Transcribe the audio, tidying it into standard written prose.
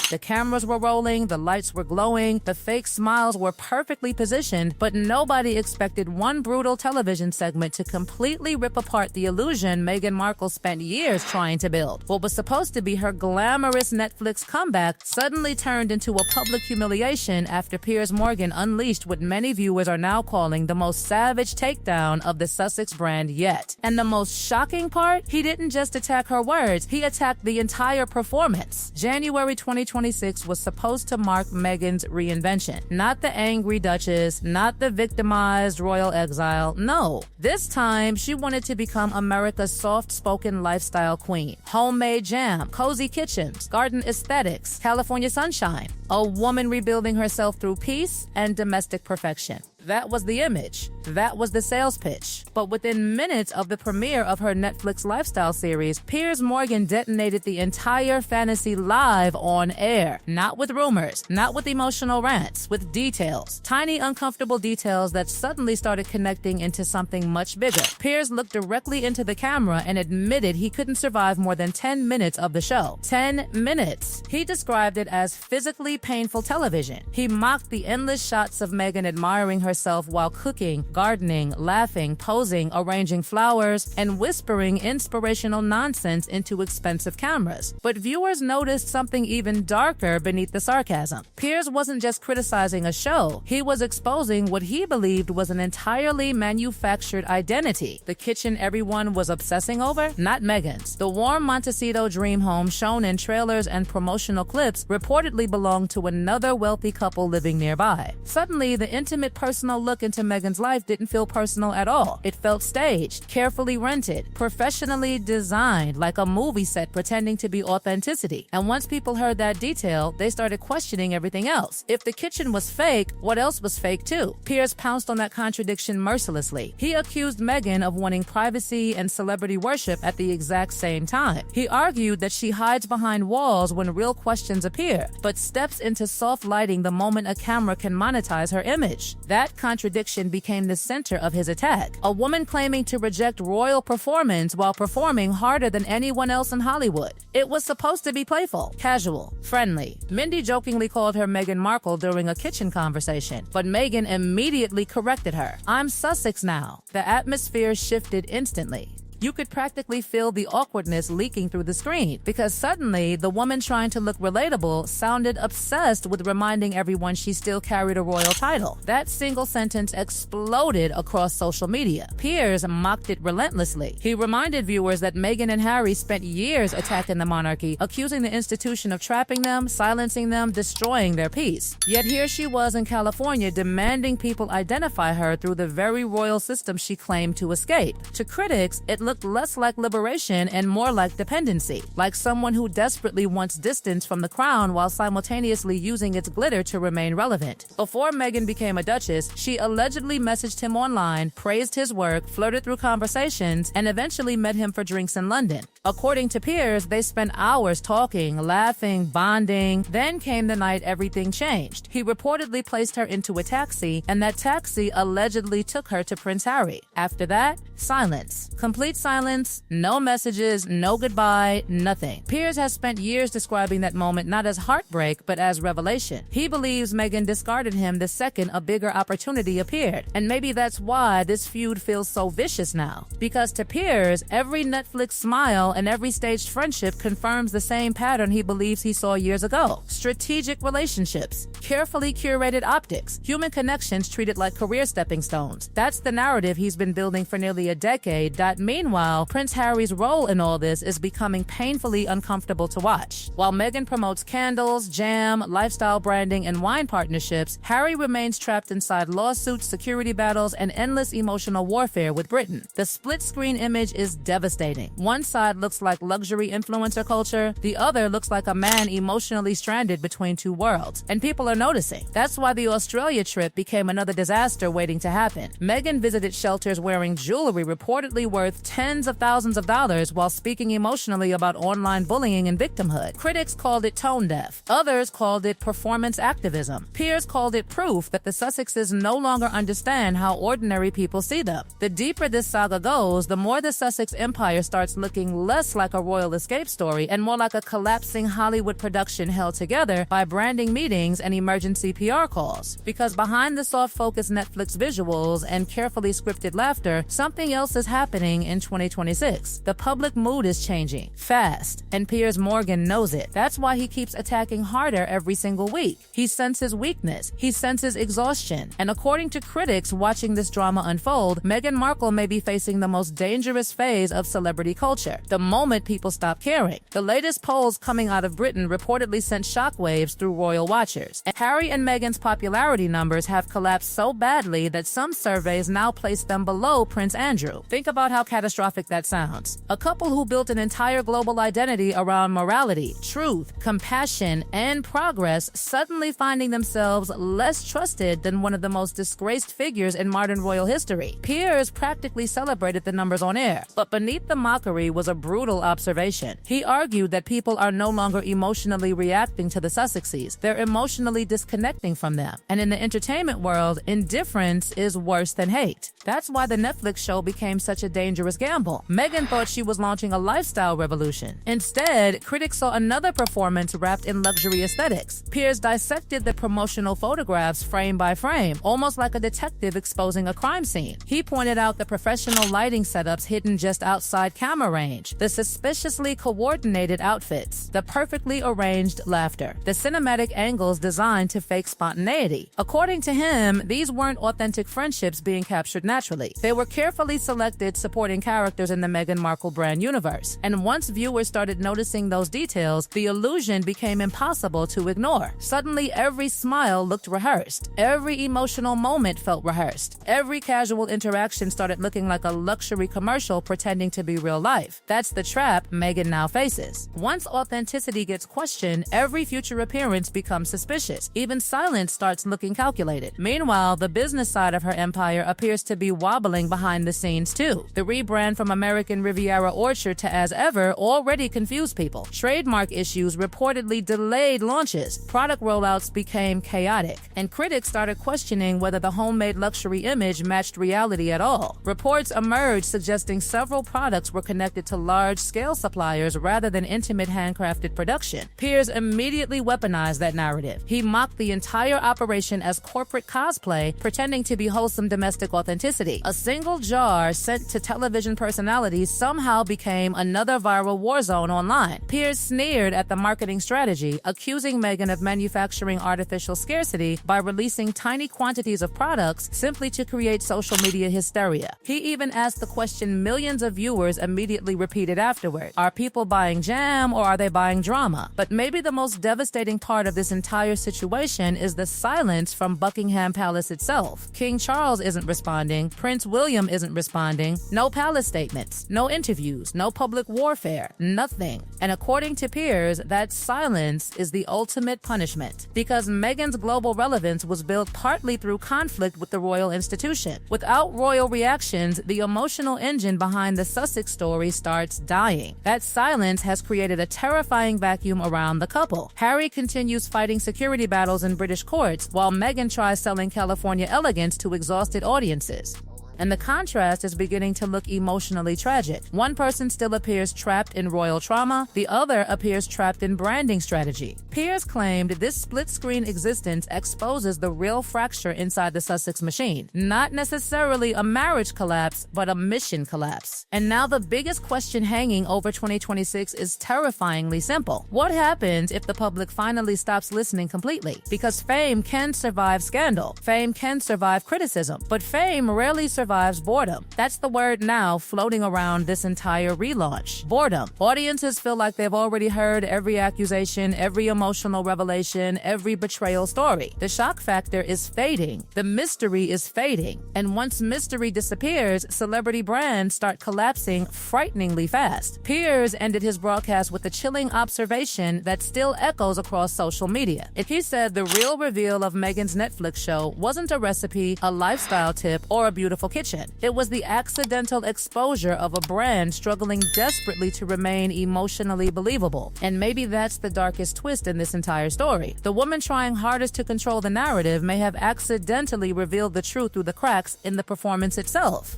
The cameras were rolling, the lights were glowing, the fake smiles were perfectly positioned, but nobody expected one brutal television segment to completely rip apart the illusion Meghan Markle spent years trying to build. What was supposed to be her glamorous Netflix comeback suddenly turned into a public humiliation after Piers Morgan unleashed what many viewers are now calling the most savage takedown of the Sussex brand yet. And the most shocking part? He didn't just attack her words, he attacked the entire performance. January 2026 was supposed to mark Meghan's reinvention. Not the angry Duchess, not the victimized royal exile, no. This time, she wanted to become America's soft-spoken lifestyle queen. Homemade jam, cozy kitchens, garden aesthetics, California sunshine. A woman rebuilding herself through peace and domestic perfection. That was the image. That was the sales pitch. But within minutes of the premiere of her Netflix lifestyle series, Piers Morgan detonated the entire fantasy live on air. Not with rumors, not with emotional rants, with details. Tiny, uncomfortable details that suddenly started connecting into something much bigger. Piers looked directly into the camera and admitted he couldn't survive more than 10 minutes of the show. 10 minutes. He described it as physically painful television. He mocked the endless shots of Meghan admiring herself while cooking, gardening, laughing, posing, arranging flowers, and whispering inspirational nonsense into expensive cameras. But viewers noticed something even darker beneath the sarcasm. Piers wasn't just criticizing a show, he was exposing what he believed was an entirely manufactured identity. The kitchen everyone was obsessing over? Not Meghan's. The warm Montecito dream home shown in trailers and promotional clips reportedly belonged to another wealthy couple living nearby. Suddenly, the intimate personal look into Meghan's life didn't feel personal at all. It felt staged, carefully rented, professionally designed, like a movie set pretending to be authenticity. And once people heard that detail, they started questioning everything else. If the kitchen was fake, what else was fake too? Piers pounced on that contradiction mercilessly. He accused Meghan of wanting privacy and celebrity worship at the exact same time. He argued that she hides behind walls when real questions appear, but steps into soft lighting the moment a camera can monetize her image. That contradiction became the center of his attack. A woman claiming to reject royal performance while performing harder than anyone else in Hollywood. It was supposed to be playful, casual, friendly. Mindy jokingly called her Meghan Markle during a kitchen conversation, but Meghan immediately corrected her. "I'm Sussex now." The atmosphere shifted instantly. You could practically feel the awkwardness leaking through the screen because suddenly the woman trying to look relatable sounded obsessed with reminding everyone she still carried a royal title. That single sentence exploded across social media. Piers mocked it relentlessly. He reminded viewers that Meghan and Harry spent years attacking the monarchy, accusing the institution of trapping them, silencing them, destroying their peace. Yet here she was in California demanding people identify her through the very royal system she claimed to escape. To critics, it looked less like liberation and more like dependency, like someone who desperately wants distance from the crown while simultaneously using its glitter to remain relevant. Before Meghan became a duchess, she allegedly messaged him online, praised his work, flirted through conversations, and eventually met him for drinks in London. According to Piers, they spent hours talking, laughing, bonding. Then came the night everything changed. He reportedly placed her into a taxi, and that taxi allegedly took her to Prince Harry. After that, silence. Complete silence, no messages, no goodbye, nothing. Piers has spent years describing that moment not as heartbreak, but as revelation. He believes Meghan discarded him the second a bigger opportunity appeared. And maybe that's why this feud feels so vicious now. Because to Piers, every Netflix smile and every staged friendship confirms the same pattern he believes he saw years ago. Strategic relationships, carefully curated optics, human connections treated like career stepping stones. That's the narrative he's been building for nearly a decade. Meanwhile, Prince Harry's role in all this is becoming painfully uncomfortable to watch. While Meghan promotes candles, jam, lifestyle branding, and wine partnerships, Harry remains trapped inside lawsuits, security battles, and endless emotional warfare with Britain. The split-screen image is devastating. One side looks like luxury influencer culture, the other looks like a man emotionally stranded between two worlds. And people are noticing. That's why the Australia trip became another disaster waiting to happen. Meghan visited shelters wearing jewelry reportedly worth tens of thousands of dollars while speaking emotionally about online bullying and victimhood. Critics called it tone deaf. Others called it performance activism. Piers called it proof that the Sussexes no longer understand how ordinary people see them. The deeper this saga goes, the more the Sussex empire starts looking less like a royal escape story and more like a collapsing Hollywood production held together by branding meetings and emergency PR calls. Because behind the soft-focused Netflix visuals and carefully scripted laughter, something else is happening in 2026. The public mood is changing fast, and Piers Morgan knows it. That's why he keeps attacking harder every single week. He senses weakness. He senses exhaustion. And according to critics watching this drama unfold, Meghan Markle may be facing the most dangerous phase of celebrity culture, the moment people stop caring. The latest polls coming out of Britain reportedly sent shockwaves through royal watchers. And Harry and Meghan's popularity numbers have collapsed so badly that some surveys now place them below Prince Andrew. Think about how catastrophic that sounds. A couple who built an entire global identity around morality, truth, compassion, and progress suddenly finding themselves less trusted than one of the most disgraced figures in modern royal history. Piers practically celebrated the numbers on air, but beneath the mockery was a brutal observation. He argued that people are no longer emotionally reacting to the Sussexes. They're emotionally disconnecting from them. And in the entertainment world, indifference is worse than hate. That's why the Netflix show became such a dangerous gamble. Meghan thought she was launching a lifestyle revolution. Instead, critics saw another performance wrapped in luxury aesthetics. Piers dissected the promotional photographs frame by frame, almost like a detective exposing a crime scene. He pointed out the professional lighting setups hidden just outside camera range, the suspiciously coordinated outfits, the perfectly arranged laughter, the cinematic angles designed to fake spontaneity. According to him, these weren't authentic friendships being captured naturally. They were carefully selected supporting characters in the Meghan Markle brand universe. And once viewers started noticing those details, the illusion became impossible to ignore. Suddenly, every smile looked rehearsed. Every emotional moment felt rehearsed. Every casual interaction started looking like a luxury commercial pretending to be real life. That's the trap Meghan now faces. Once authenticity gets questioned, every future appearance becomes suspicious. Even silence starts looking calculated. Meanwhile, the business side of her empire appears to be wobbling behind the scenes too. The rebrand from American Riviera Orchard to As Ever already confused people. Trademark issues reportedly delayed launches. Product rollouts became chaotic, and critics started questioning whether the homemade luxury image matched reality at all. Reports emerged suggesting several products were connected to large-scale suppliers rather than intimate handcrafted production. Piers immediately weaponized that narrative. He mocked the entire operation as corporate cosplay, pretending to be wholesome domestic authenticity. A single jar sent to television personalities somehow became another viral war zone online. Piers sneered at the marketing strategy, accusing Meghan of manufacturing artificial scarcity by releasing tiny quantities of products simply to create social media hysteria. He even asked the question millions of viewers immediately repeated afterward. Are people buying jam or are they buying drama? But maybe the most devastating part of this entire situation is the silence from Buckingham Palace itself. King Charles isn't responding. Prince William isn't responding. No palace statements, no interviews, no public warfare, nothing. And according to Piers, that silence is the ultimate punishment. Because Meghan's global relevance was built partly through conflict with the royal institution. Without royal reactions, the emotional engine behind the Sussex story starts dying. That silence has created a terrifying vacuum around the couple. Harry continues fighting security battles in British courts, while Meghan tries selling California elegance to exhausted audiences. And the contrast is beginning to look emotionally tragic. One person still appears trapped in royal trauma, the other appears trapped in branding strategy. Piers claimed this split-screen existence exposes the real fracture inside the Sussex machine. Not necessarily a marriage collapse, but a mission collapse. And now the biggest question hanging over 2026 is terrifyingly simple. What happens if the public finally stops listening completely? Because fame can survive scandal. Fame can survive criticism. But fame rarely survives boredom. That's the word now floating around this entire relaunch. Boredom. Audiences feel like they've already heard every accusation, every emotional revelation, every betrayal story. The shock factor is fading. The mystery is fading. And once mystery disappears, celebrity brands start collapsing frighteningly fast. Piers ended his broadcast with a chilling observation that still echoes across social media. He said the real reveal of Meghan's Netflix show wasn't a recipe, a lifestyle tip, or a beautiful kitchen. It was the accidental exposure of a brand struggling desperately to remain emotionally believable. And maybe that's the darkest twist in this entire story. The woman trying hardest to control the narrative may have accidentally revealed the truth through the cracks in the performance itself.